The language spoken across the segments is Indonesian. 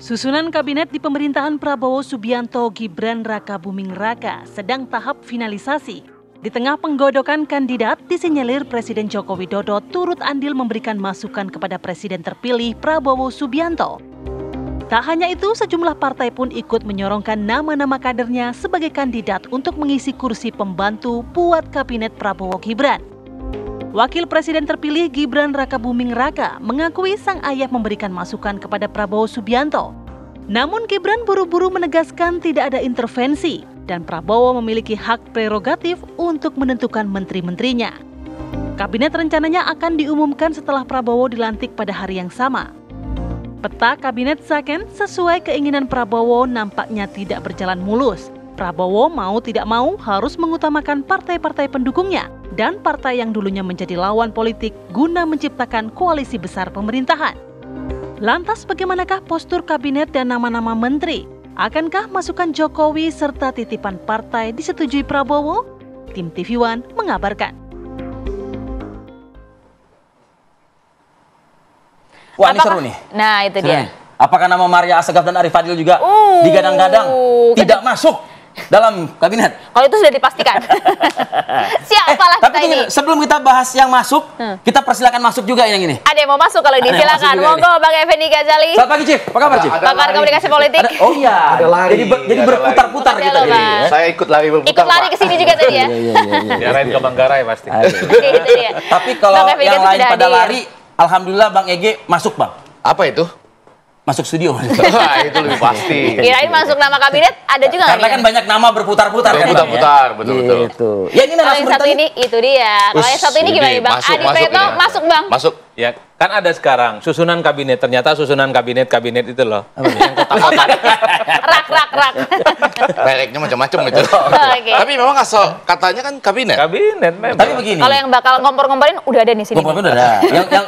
Susunan kabinet di pemerintahan Prabowo Subianto Gibran Raka Buming Raka sedang tahap finalisasi. Di tengah penggodokan kandidat, disinyalir Presiden Joko Widodo turut andil memberikan masukan kepada Presiden terpilih Prabowo Subianto. Tak hanya itu, sejumlah partai pun ikut menyorongkan nama-nama kadernya sebagai kandidat untuk mengisi kursi pembantu buat kabinet Prabowo Gibran. Wakil Presiden terpilih Gibran Raka Buming Raka mengakui sang ayah memberikan masukan kepada Prabowo Subianto. Namun Gibran buru-buru menegaskan tidak ada intervensi dan Prabowo memiliki hak prerogatif untuk menentukan menteri-menterinya. Kabinet rencananya akan diumumkan setelah Prabowo dilantik pada hari yang sama. Peta kabinet second sesuai keinginan Prabowo nampaknya tidak berjalan mulus. Prabowo mau tidak mau harus mengutamakan partai-partai pendukungnya dan partai yang dulunya menjadi lawan politik guna menciptakan koalisi besar pemerintahan. Lantas bagaimanakah postur kabinet dan nama-nama menteri? Akankah masukan Jokowi serta titipan partai disetujui Prabowo? Tim TV One mengabarkan. Wah, ini seru nih. Nah, itu seru dia. Nih. Apakah nama Maria Assegaf dan Arif Fadil juga digadang-gadang tidak masuk dalam kabinet? Kalau itu sudah dipastikan. Siapalah kita ini. Sebelum kita bahas yang masuk, kita persilakan masuk juga yang ini. Ada yang mau masuk kalau ini, silakan. Monggo Bang Effendi Ghazali. Selamat pagi, Chief. Apa kabar, Chief? Pakar komunikasi politik. Oh iya, jadi berputar-putar kita ini. Saya ikut lari berputar. Ikut lari ke sini juga tadi ya. Diarahin ke Manggarai pasti. Itu dia. Tapi kalau yang lain pada lari, alhamdulillah Bang Ege masuk, Bang. Apa itu? Masuk studio. Wah, itu lebih pasti. Kirain masuk nama kabinet, ada juga nggak? Karena kan banyak nama berputar-putar. Berputar-putar, betul-betul. Gitu. Ya ini kalau yang satu ini, itu dia. Kalau yang satu ini gimana Bang? Adi Praetno masuk Bang? Masuk. Ya, kan ada sekarang susunan kabinet. Ternyata susunan kabinet itu loh. Yang kotak-kotak. Rak. Mereknya macam-macam gitu. Okay. Tapi memang asal katanya kan kabinet. Kabinet memang. Tapi begini. Kalau yang bakal ngompor-ngomporin udah ada nih sini. Ngomporin udah ada.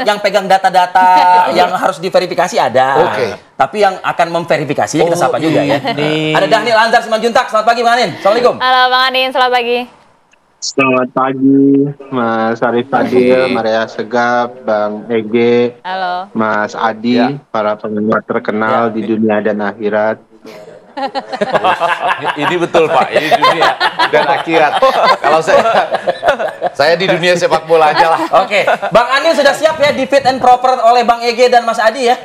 yang pegang data-data yang harus diverifikasi ada. Oke. Tapi yang akan memverifikasi kita sapa juga ya. Ada Dhanil Anzar Simanjuntak. Selamat pagi Bang Anin. Assalamualaikum. Halo Bang Anin, selamat pagi. Selamat pagi, Mas Arif Fadil, Maria Assegaf, Bang Ege, halo. Mas Adi, para pendengar terkenal di dunia dan akhirat. Ini betul Pak, ini dunia dan akhirat. Kalau saya di dunia sepak bola aja lah. Oke, Bang Anin sudah siap ya di fit and proper oleh Bang Ege dan Mas Adi ya?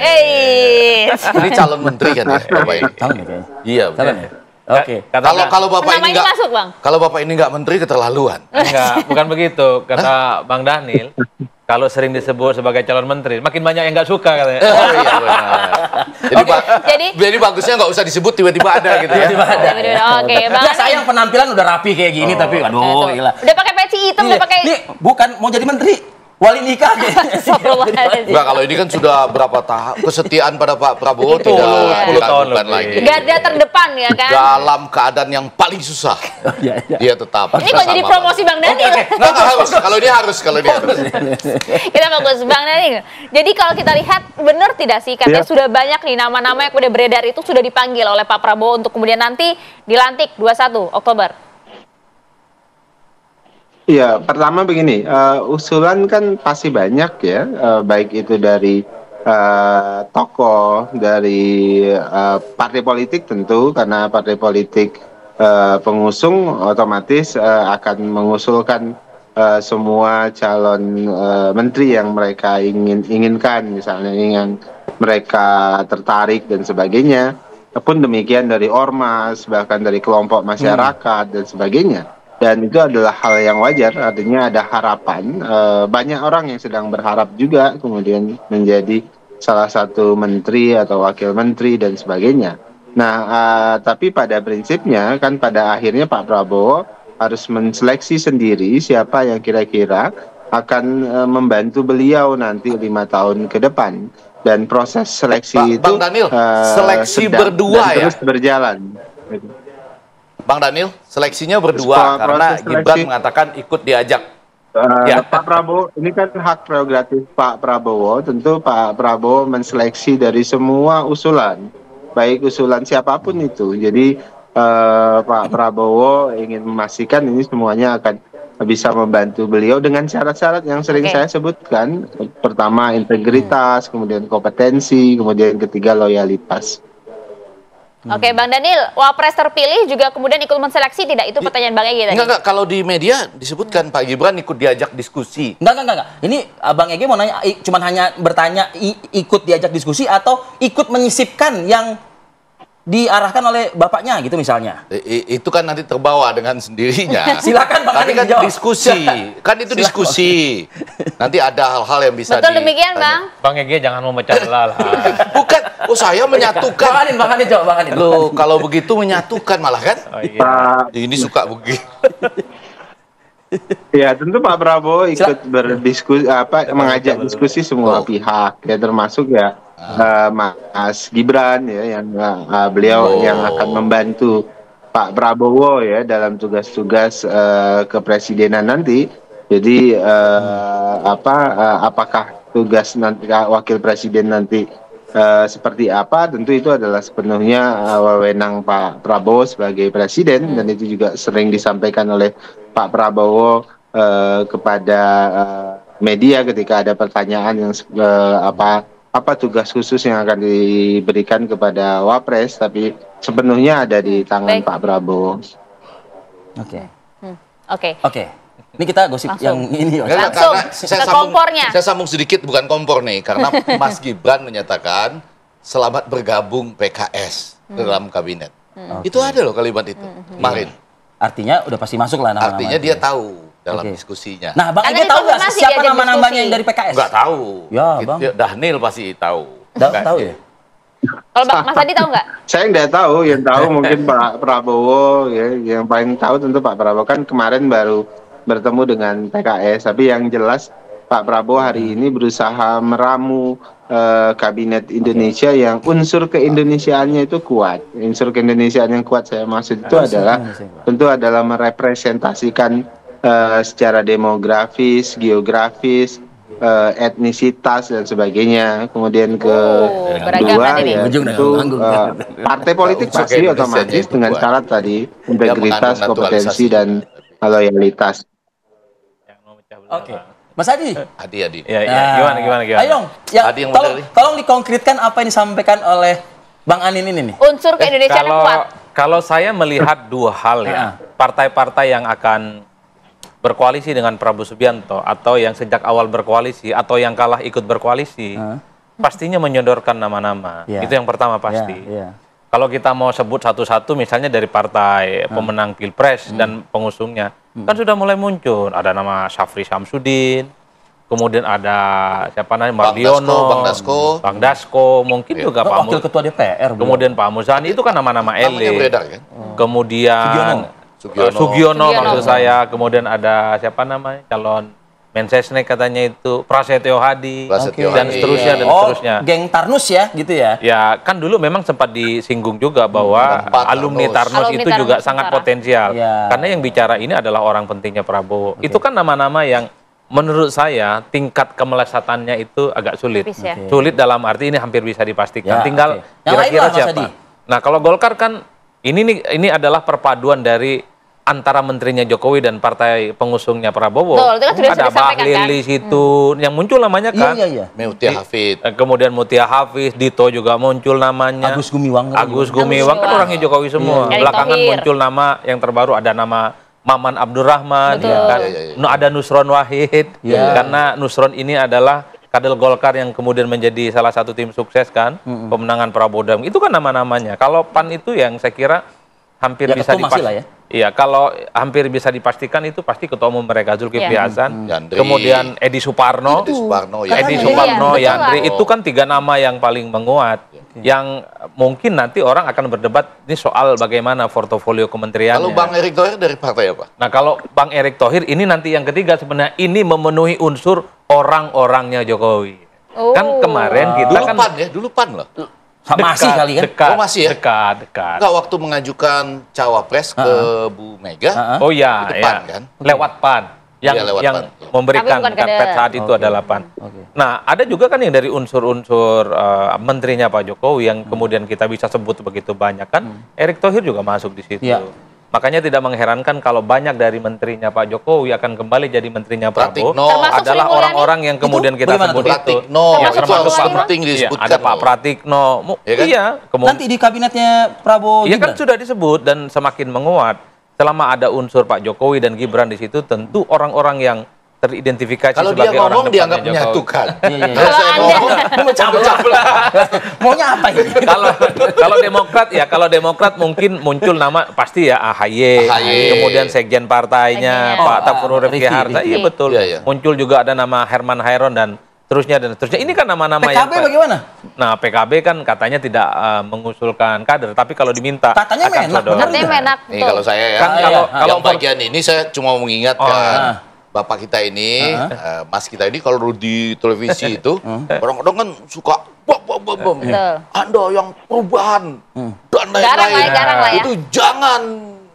Ini calon menteri kan ya, Bapak ini? Calon ya kayaknya. Iya, Calon ya? Oke. Kalau Bapak ini namanya masuk Bang? Kalau Bapak ini nggak menteri keterlaluan. Enggak, bukan begitu. Kata Bang Dhanil, kalau sering disebut sebagai calon menteri, makin banyak yang nggak suka katanya. Oh iya benar. Jadi bagusnya nggak usah disebut tiba-tiba ada gitu ya. Oke, Bang. Ya sayang penampilan udah rapi kayak gini tapi aduh gila. Udah pakai peci hitam, udah pakai. Ini bukan mau jadi menteri. Wali nikah Enggak, kalau ini kan sudah berapa tahap kesetiaan pada Pak Prabowo tidak 10 tahun lagi. Garda terdepan ya kan. Dalam keadaan yang paling susah. Dia tetap. Ini kok jadi promosi Bang Dhanil? Nggak harus. Kalau ini harus. Kita fokus Bang Dhanil. Jadi kalau kita lihat benar tidak sih katanya sudah banyak nih nama-nama yang udah beredar itu sudah dipanggil oleh Pak Prabowo untuk kemudian nanti dilantik 21 Oktober. Iya, pertama begini, usulan kan pasti banyak ya, baik itu dari tokoh, dari partai politik tentu, karena partai politik pengusung otomatis akan mengusulkan semua calon menteri yang mereka inginkan, misalnya yang mereka tertarik dan sebagainya, pun demikian dari ormas, bahkan dari kelompok masyarakat dan sebagainya. Dan itu adalah hal yang wajar, artinya ada harapan. Banyak orang yang sedang berharap juga kemudian menjadi salah satu menteri atau wakil menteri dan sebagainya. Nah, tapi pada prinsipnya kan pada akhirnya Pak Prabowo harus menseleksi sendiri siapa yang kira-kira akan membantu beliau nanti 5 tahun ke depan. Dan proses seleksi itu Bang Dhanil, seleksi berdua ya? Terus berjalan. Bang Dhanil, seleksinya berdua karena Gibran mengatakan ikut diajak. Pak Prabowo, ini kan hak prerogatif Pak Prabowo. Tentu Pak Prabowo menseleksi dari semua usulan, baik usulan siapapun itu. Jadi Pak Prabowo ingin memastikan ini semuanya akan bisa membantu beliau dengan syarat-syarat yang sering saya sebutkan. Pertama integritas, kemudian kompetensi, kemudian ketiga loyalitas. Oke, Bang Daniel, Wapres terpilih juga kemudian ikut menseleksi tidak? Itu pertanyaan Bang Egy tadi. Enggak. Kalau di media disebutkan Pak Gibran ikut diajak diskusi. Enggak. Ini Bang Egy mau nanya, cuman hanya bertanya ikut diajak diskusi atau ikut menyisipkan yang diarahkan oleh bapaknya gitu misalnya. Itu kan nanti terbawa dengan sendirinya. Silakan Bang Tapi Andi kan dijawab. diskusi. Kan itu diskusi. Nanti ada hal-hal yang bisa Betul demikian, ditanya. Bang. Bang Egy jangan memecah belah lah. Bukan. Oh, saya menyatukan. Bang Andi jawab, Bang Andi. Loh, kalau begitu menyatukan malah kan? Oh, iya. Ini suka begitu. Ya, tentu Pak Prabowo ikut berdiskusi, mengajak diskusi semua pihak, ya termasuk ya Mas Gibran ya, yang beliau yang akan membantu Pak Prabowo ya dalam tugas-tugas kepresidenan nanti. Jadi apakah tugas nanti wakil presiden nanti seperti apa? Tentu itu adalah sepenuhnya wewenang Pak Prabowo sebagai presiden, dan itu juga sering disampaikan oleh Pak Prabowo kepada media ketika ada pertanyaan yang apa tugas khusus yang akan diberikan kepada Wapres, tapi sepenuhnya ada di tangan Baik. Pak Prabowo. Oke. Ini kita gosip Langsung. yang ini. Enggak, Langsung karena ke kompornya. Saya sambung sedikit, bukan kompor nih, karena Mas Gibran menyatakan selamat bergabung PKS dalam kabinet. Itu ada loh kalimat itu kemarin. Artinya udah pasti masuk lah nama-nama. Artinya itu dia ya. tahu dalam Oke. diskusinya. Nah, Bang Anda Egy tahu nggak dikonfirmasi siapa diajak nama-namanya diskusi? yang dari PKS? Enggak tahu. Ya, Bang. Dhanil pasti tahu. Tahu ya? Kalau Mas Adi tahu nggak? Saya nggak tahu, yang tahu mungkin Pak Prabowo ya, yang paling tahu tentu Pak Prabowo, kan kemarin baru bertemu dengan PKS, tapi yang jelas Pak Prabowo hari ini berusaha meramu kabinet Indonesia yang unsur keindonesiaannya itu kuat. Unsur keindonesiaan yang kuat saya maksud itu adalah tentu adalah merepresentasikan secara demografis, geografis, etnisitas dan sebagainya. Kemudian beragam kedua nanti nih. ya Ujung tentu partai politik Unsur pasti keindonesiaannya otomatis itu dengan kuat. syarat tadi integritas, mengandung kompetensi naturalisasi. dan loyalitas. Oke. Mas Adi. Adi. Ya, gimana? Ayo dong, ya, Adi yang tolong, model nih. tolong dikonkretkan apa yang disampaikan oleh Bang Anin ini nih. Unsur keindonesiaan yang kuat. Kalau saya melihat dua hal ya, partai-partai yang akan berkoalisi dengan Prabowo Subianto atau yang sejak awal berkoalisi atau yang kalah ikut berkoalisi, pastinya menyodorkan nama-nama. Ya. Itu yang pertama pasti. Ya. Kalau kita mau sebut satu-satu, misalnya dari partai pemenang Pilpres dan pengusungnya, kan sudah mulai muncul. Ada nama Syafri Syamsuddin, kemudian ada siapa namanya, Mardiono, Bang Dasko, mungkin juga Pak Wakil Ketua DPR. beliau. kemudian Pak Muzani, itu kan nama-nama Namanya elit. beredar kan? Kemudian Sugiono maksud saya, kemudian ada siapa namanya, calon Mensesnek katanya itu, Prasetyo Hadi, Prasetyo dan Hadi, seterusnya, dan Oh, seterusnya. geng Tarnus ya, gitu ya. Ya, kan dulu memang sempat disinggung juga bahwa Empat alumni Tarnus. Tarnus Alumni itu Tarnus juga Nusantara. sangat potensial. Ya. Karena yang bicara ini adalah orang pentingnya Prabowo. Itu kan nama-nama yang menurut saya tingkat kemelesatannya itu agak sulit. Tipis ya. Sulit dalam arti ini hampir bisa dipastikan. Ya, Tinggal oke. Yang lain kira-kira lah, Mas siapa. Adi. Nah, kalau Golkar kan ini adalah perpaduan dari antara menterinya Jokowi dan partai pengusungnya Prabowo. Betul, itu kan sudah ada disampaikan, Bahlil kan? di situ, yang muncul namanya kan. Iya. Mutia Hafid. Kemudian Mutia Hafiz, Dito juga muncul namanya. Agus Gumiwang. Agus Gumiwang kan orangnya Jokowi semua. Erick Belakangan Thohir. muncul nama yang terbaru, ada nama Maman Abdurrahman, Betul. kan? Iya. Ada Nusron Wahid, Iya. karena Nusron ini adalah kader Golkar yang kemudian menjadi salah satu tim sukses kan, pemenangan Prabowo. Itu kan nama-namanya. Kalau PAN itu yang saya kira hampir Ya, bisa ketua masih lah ya. Iya, kalau hampir bisa dipastikan itu pasti ketua umum mereka Zulkifli Iya. Hasan, Yandri. kemudian Edi Suparno, Edi Suparno, Edi Iya, Suparno, betul Yandri, lah. itu kan tiga nama yang paling menguat. Yang mungkin nanti orang akan berdebat ini soal bagaimana portofolio kementeriannya. Lalu Bang Erick Thohir dari partai apa? Nah, kalau Bang Erick Thohir ini nanti yang ketiga sebenarnya ini memenuhi unsur orang-orangnya Jokowi. Oh. Kan kemarin kita Dulu kan PAN ya, dulu PAN loh. Masih kali kan? Dekat, Oh, masih ya? Dekat. Enggak, waktu mengajukan cawapres ke Bu Mega, Oh iya, Itu ya. PAN, kan? Lewat PAN. Yang Iya, lewat yang PAN. memberikan Tapi bukan karpet kader. saat itu adalah PAN. Oke. Nah, ada juga kan yang dari unsur-unsur menterinya Pak Jokowi yang kemudian kita bisa sebut begitu banyak kan. Erick Thohir juga masuk di situ. Iya. Makanya tidak mengherankan kalau banyak dari menterinya Pak Jokowi akan kembali jadi menterinya Prabowo Pratikno. Termasuk adalah Sri orang-orang yang kemudian kita bagaimana sebut tuh? itu. Pratikno, Ya, Termasuk itu harus Sri Mulyani, penting Iya, disebutkan. ada Pak loh. Pratikno. Ya kan? Iya, Nanti di kabinetnya Prabowo Iya kan Gibran. sudah disebut dan semakin menguat. Selama ada unsur Pak Jokowi dan Gibran di situ, tentu orang-orang yang teridentifikasi Kalau dia sebagai orang ngomong dianggap depannya Jokowi. menyatukan. Iya, iya. Kalau saya Kalau ngomong Memecah belah. Maunya apa ini? Kalau Demokrat ya, kalau Demokrat mungkin muncul nama pasti ya AHY, AHY. kemudian sekjen partainya Sekjennya. Pak Oh, Tafur Rifki Rifki, Harza, Rifki. iya betul. Iya, iya. Muncul juga ada nama Herman Hairon dan seterusnya dan seterusnya. Ini kan nama-nama PKB yang bagaimana? Nah, PKB kan katanya tidak mengusulkan kader, tapi kalau diminta Katanya akan menak, sodor. benar Katanya menak, Nih betul. kalau saya ya, Kan kalau- yang for- bagian ini saya cuma mengingatkan Bapak kita ini, Mas kita ini kalau di televisi itu orang-orang kan suka bom. Betul. Anda yang perubahan dan Garang lah ya, garang lah ya. itu jangan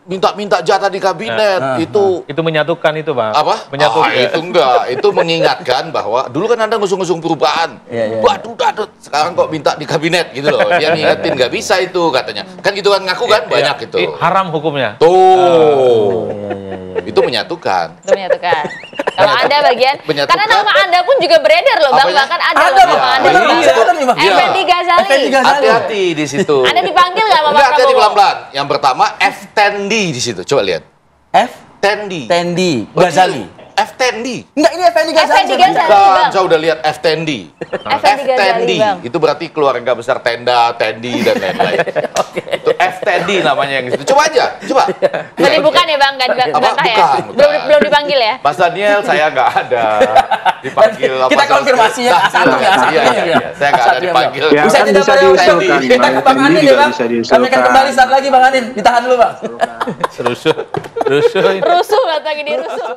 minta jatah di kabinet itu menyatukan itu, Bang. apa? Menyatukan. Itu enggak. Itu mengingatkan bahwa dulu kan Anda ngusung-ngusung perubahan. Iya, iya. Waduh, dadut. Sekarang kok minta di kabinet gitu loh. Dia ngingetin nggak bisa itu katanya. Kan gitu kan ngaku kan banyak itu. Haram hukumnya. Tuh. Itu menyatukan. Itu menyatukan. Kalau Anda bagian, Menyatukan. karena nama Anda pun juga beredar loh, Bang. Apanya? Bahkan ada Ada, loh Bang. nama Anda. Benar, Bang. Bang. Saya ada nih, Bang. Iya. Effendi Ghazali. Effendi Ghazali. Hati-hati di situ. Anda dipanggil nggak sama Pak Enggak, hati-hati Prabowo? pelan-pelan. Yang pertama F. Tendi di situ. Coba lihat. F. Tendi. Tendi Ghazali. F. Tendi. Enggak, ini Effendi Ghazali. Effendi saya Ghazali. bilang. Kan Bang. saya udah lihat F. Tendi. Effendi F. Ghazali, Tendi. Bang. Itu berarti keluarga besar Tenda, Tendi, dan lain-lain. Itu F. Tendi namanya yang itu. Coba aja, coba. Berarti bukan ya Bang, nggak dibantah ya? Bukan. Belum dipanggil ya? Mas Daniel, saya nggak ada dipanggil. Kita konfirmasi ya, satu ya, satu Iya, ya. iya. Saya nggak ada Satu ya, dipanggil. Ya, Bisa kan jeda bisa pada diusulkan, Effendi. Kita Bang. ke Bang Effendi Anin ya, juga Bang. bisa Kami akan diusulkan. kembali saat lagi, Bang Anin. Ditahan dulu, Bang. Rusuh. Rusuh. Rusuh kata gini, rusuh.